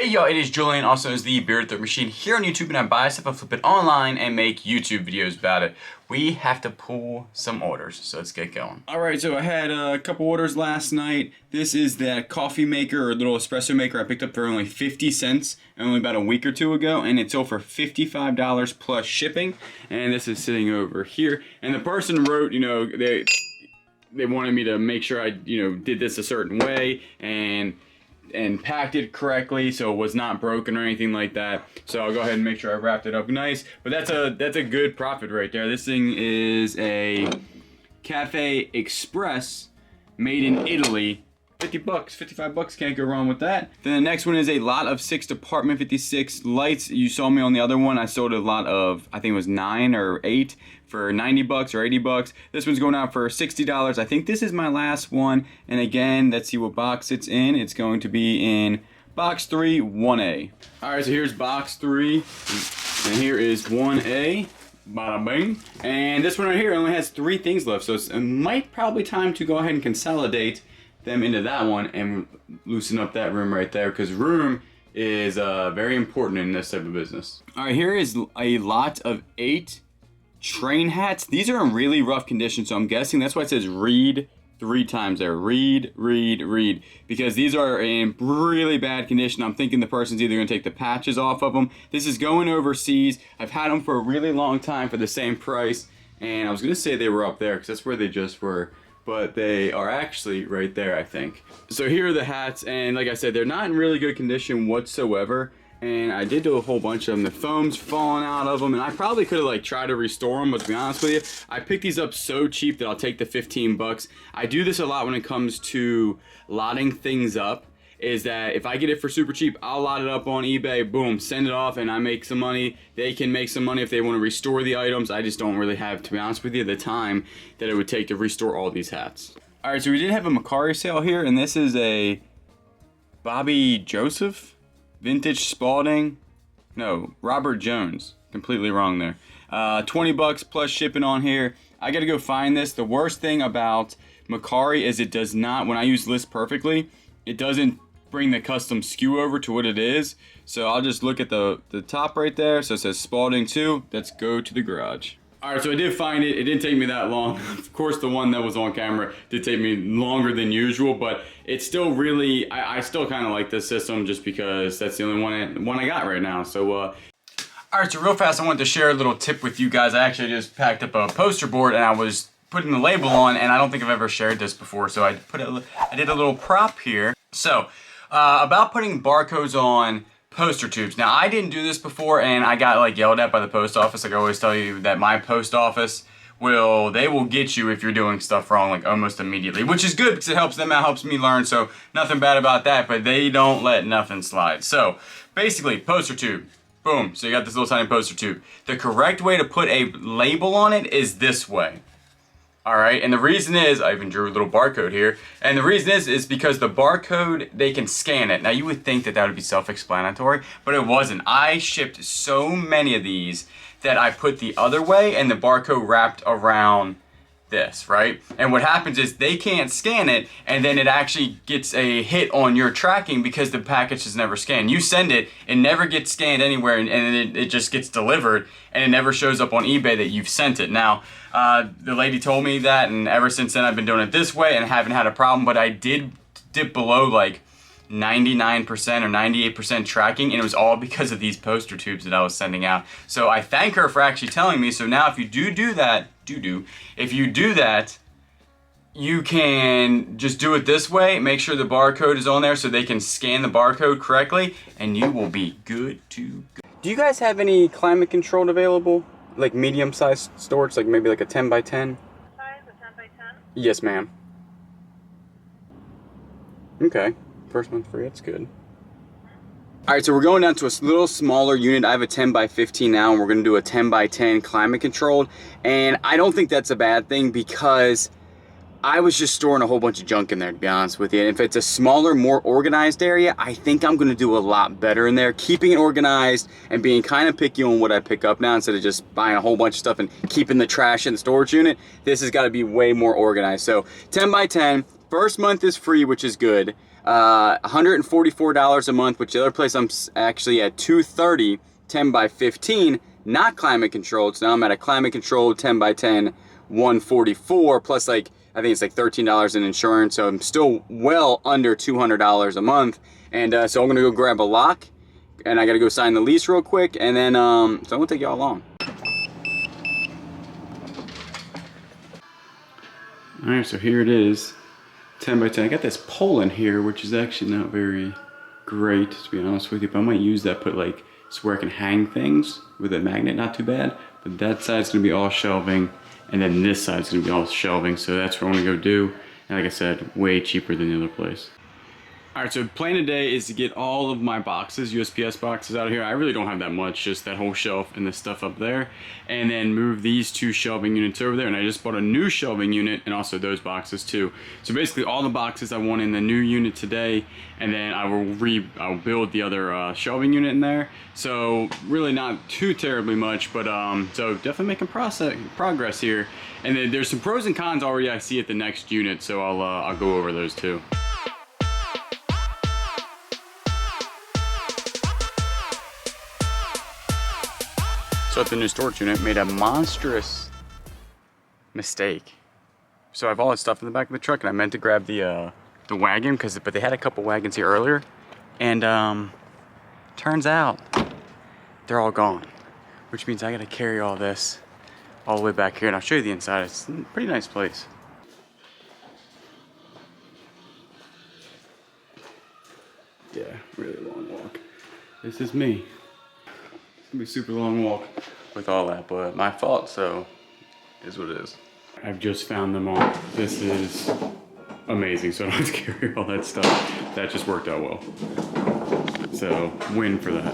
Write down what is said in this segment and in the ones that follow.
Hey y'all, it is Julian, also known as the Bearded Threat Machine, here on YouTube, and I buy stuff and flip it online and make YouTube videos about it. We have to pull some orders, so let's get going. Alright, so I had a couple orders last night. This is that coffee maker or little espresso maker I picked up for only 50 cents only about a week or two ago, and it sold for $55 plus shipping. And this is sitting over here. And the person wrote, they wanted me to make sure I, did this a certain way and packed it correctly so it was not broken or anything like that. So I'll go ahead and make sure I wrapped it up nice. But that's a good profit right there. This thing is a Cafe Express made in Italy. 50 bucks, 55 bucks, can't go wrong with that. Then the next one is a lot of 6 Department 56 lights. You saw me on the other one. I sold a lot of, I think it was 9 or 8 for 90 bucks or 80 bucks. This one's going out for $60. I think this is my last one. And again, let's see what box it's in. It's going to be in box 3, 1A. All right, so here's box 3, and here is 1A. Bada bing. And this one right here only has 3 things left, so it might probably time to go ahead and consolidate them into that one and loosen up that room right there, because room is very important in this type of business. All right, here is a lot of 8 train hats. These are in really rough condition, so I'm guessing that's why it says read 3 times there. Read, read, read, because these are in really bad condition. I'm thinking the person's either gonna take the patches off of them. This is going overseas. I've had them for a really long time for the same price, and I was gonna say they were up there because that's where they just were, but they are actually right there, I think. So here are the hats, and like I said, they're not in really good condition whatsoever, and I did do a whole bunch of them. The foam's falling out of them, and I probably could have tried to restore them, but to be honest with you, I picked these up so cheap that I'll take the 15 bucks. I do this a lot when it comes to lotting things up, is that if I get it for super cheap, I'll lot it up on eBay, boom, send it off, and I make some money. They can make some money if they want to restore the items. I just don't really have, to be honest with you, the time that it would take to restore all these hats. All right, so we did have a Macari sale here, and this is a Bobby Joseph Vintage Spalding. No, Robert Jones. Completely wrong there. 20 bucks plus shipping on here. I gotta go find this. The worst thing about Macari is it does not, when I use List Perfectly, it doesn't bring the custom SKU over to what it is. So I'll just look at the top right there. So it says Spalding 2. Let's go to the garage. All right, so I did find it. It didn't take me that long. Of course, the one that was on camera did take me longer than usual, but it's still really, I still kind of like this system just because that's the only one I got right now. So, all right, so real fast, I wanted to share a little tip with you guys. I actually just packed up a poster board and I was putting the label on, and I don't think I've ever shared this before, so I did a little prop here. So, about putting barcodes on poster tubes. Now, I didn't do this before, and I got yelled at by the post office. Like I always tell you that my post office they will get you if you're doing stuff wrong almost immediately, which is good because it helps them out, helps me learn, so nothing bad about that, but they don't let nothing slide. So, basically, poster tube. Boom, so you got this little tiny poster tube. The correct way to put a label on it is this way. Alright, and the reason is, I even drew a little barcode here, and the reason is because the barcode, they can scan it. Now you would think that would be self-explanatory, but it wasn't. I shipped so many of these that I put the other way and the barcode wrapped around this, right? And what happens is they can't scan it, and then it actually gets a hit on your tracking because the package is never scanned. You send it, it never gets scanned anywhere, and it just gets delivered, and it never shows up on eBay that you've sent it. Now, the lady told me that, and ever since then I've been doing it this way and haven't had a problem, but I did dip below 99% or 98% tracking, and it was all because of these poster tubes that I was sending out. So I thank her for actually telling me. So now if you do that, if you do that, you can just do it this way. Make sure the barcode is on there so they can scan the barcode correctly, and you will be good to go. Do you guys have any climate controlled available? Like medium-sized storage, maybe a 10 by 10? Size, a 10 by 10? Yes, ma'am. Okay. First month free, that's good. All right, so we're going down to a little smaller unit. I have a 10 by 15 now, and we're gonna do a 10 by 10 climate controlled. And I don't think that's a bad thing because I was just storing a whole bunch of junk in there, to be honest with you. And if it's a smaller, more organized area, I think I'm gonna do a lot better in there. Keeping it organized and being kind of picky on what I pick up now instead of just buying a whole bunch of stuff and keeping the trash in the storage unit. This has gotta be way more organized. So 10 by 10, first month is free, which is good. $144 a month, which the other place I'm actually at $230, 10 by 15, not climate controlled. So now I'm at a climate controlled 10 by 10, 144 plus like, I think it's like $13 in insurance. So I'm still well under $200 a month. And so I'm gonna go grab a lock and I gotta go sign the lease real quick. And then, so I'm gonna take y'all along. All right, so here it is, 10 by 10. I got this pole in here, which is actually not very great, to be honest with you, but I might use that, put like, so where I can hang things with a magnet, not too bad. But that side's gonna be all shelving, and then this side's gonna be all shelving, so that's what I'm gonna go do. And like I said, way cheaper than the other place. All right, so plan today is to get all of my boxes, USPS boxes out of here. I really don't have that much, just that whole shelf and the stuff up there. And then move these 2 shelving units over there. And I just bought a new shelving unit and also those boxes too. So basically all the boxes I want in the new unit today, and then I'll build the other shelving unit in there. So really not too terribly much, but so definitely making progress here. And then there's some pros and cons already I see at the next unit, so I'll go over those too. So at the new storage unit, made a monstrous mistake. So I have all this stuff in the back of the truck, and I meant to grab the wagon, but they had a couple wagons here earlier, and turns out they're all gone, which means I gotta carry all this all the way back here, and I'll show you the inside. It's a pretty nice place. Yeah, really long walk. This is me. It's gonna be a super long walk with all that, but my fault, so it is what it is. I've just found them all. This is amazing, so I don't have to carry all that stuff. That just worked out well. So, win for that.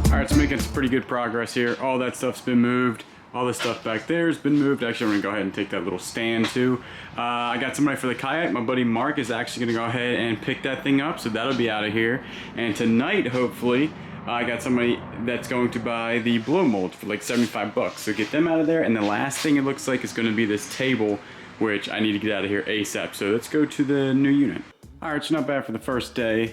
All right, so making some pretty good progress here. All that stuff's been moved. All this stuff back there has been moved. Actually, I'm gonna go ahead and take that little stand too. I got somebody for the kayak. My buddy Mark is actually gonna go ahead and pick that thing up, so that'll be out of here. And tonight, hopefully, I got somebody that's going to buy the blow mold for like 75 bucks. So get them out of there. And the last thing it looks like is gonna be this table, which I need to get out of here ASAP. So let's go to the new unit. All right, so not bad for the first day.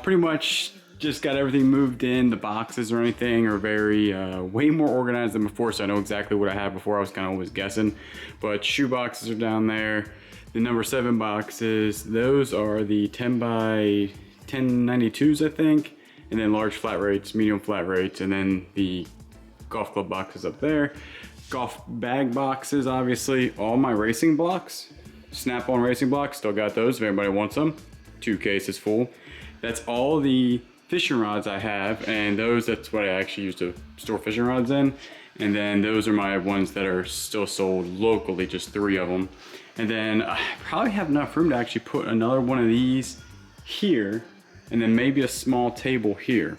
Pretty much just got everything moved in. The boxes or anything are very way more organized than before, so I know exactly what I had before. I was kind of always guessing, but shoe boxes are down there. The number 7 boxes, those are the 10 by 1092s, I think, and then large flat rates, medium flat rates, and then the golf club boxes up there. Golf bag boxes, obviously. All my racing blocks, Snap-on racing blocks, still got those if anybody wants them. 2 cases full. That's all the fishing rods I have, and that's what I actually use to store fishing rods in. And then those are my ones that are still sold locally, just 3 of them. And then I probably have enough room to actually put another one of these here, and then maybe a small table here.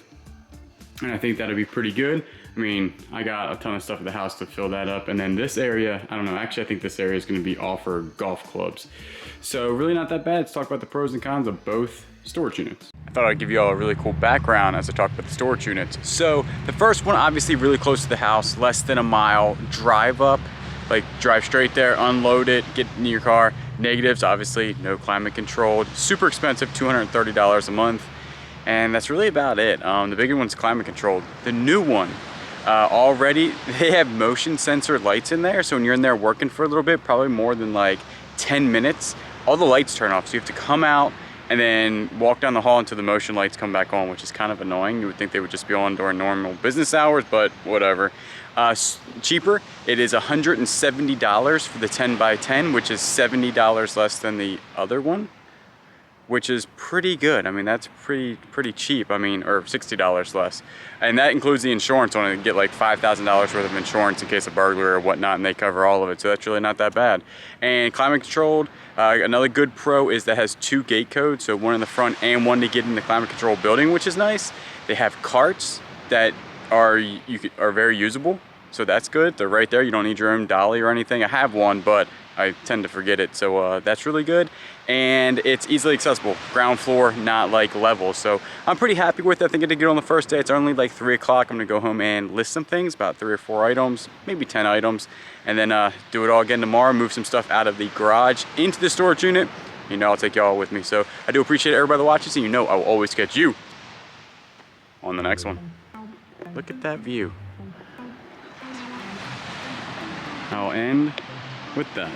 And I think that'll be pretty good. I mean, I got a ton of stuff at the house to fill that up. And then this area, I don't know, actually I think this area is gonna be all for golf clubs. So really not that bad. Let's talk about the pros and cons of both storage units. I thought I'd give you all a really cool background as I talk about the storage units. So the first one, obviously really close to the house, less than a mile, drive up, like drive straight there, unload it, get in your car. Negatives, obviously no climate controlled, super expensive, $230 a month. And that's really about it. The bigger one's climate controlled. The new one, already, they have motion sensor lights in there. So when you're in there working for a little bit, probably more than like 10 minutes, all the lights turn off. So you have to come out and then walk down the hall until the motion lights come back on, which is kind of annoying. You would think they would just be on during normal business hours, but whatever. Cheaper, it is $170 for the 10 by 10, which is $70 less than the other one, which is pretty good. I mean, that's pretty cheap. I mean, or $60 less. And that includes the insurance on it. You get like $5,000 worth of insurance in case of burglary or whatnot, and they cover all of it. So that's really not that bad. And climate controlled, another good pro is that has 2 gate codes. So one in the front and one to get in the climate controlled building, which is nice. They have carts that are very usable. So that's good. They're right there. You don't need your own dolly or anything. I have one, but I tend to forget it. So that's really good. And it's easily accessible. Ground floor, not like level. So I'm pretty happy with it. I think I did good on the first day. It's only like 3 o'clock. I'm gonna go home and list some things, about 3 or 4 items, maybe 10 items. And then do it all again tomorrow, move some stuff out of the garage into the storage unit. You know, I'll take y'all with me. So I do appreciate everybody that watches, and you know I will always catch you on the next one. Look at that view. I'll end with that.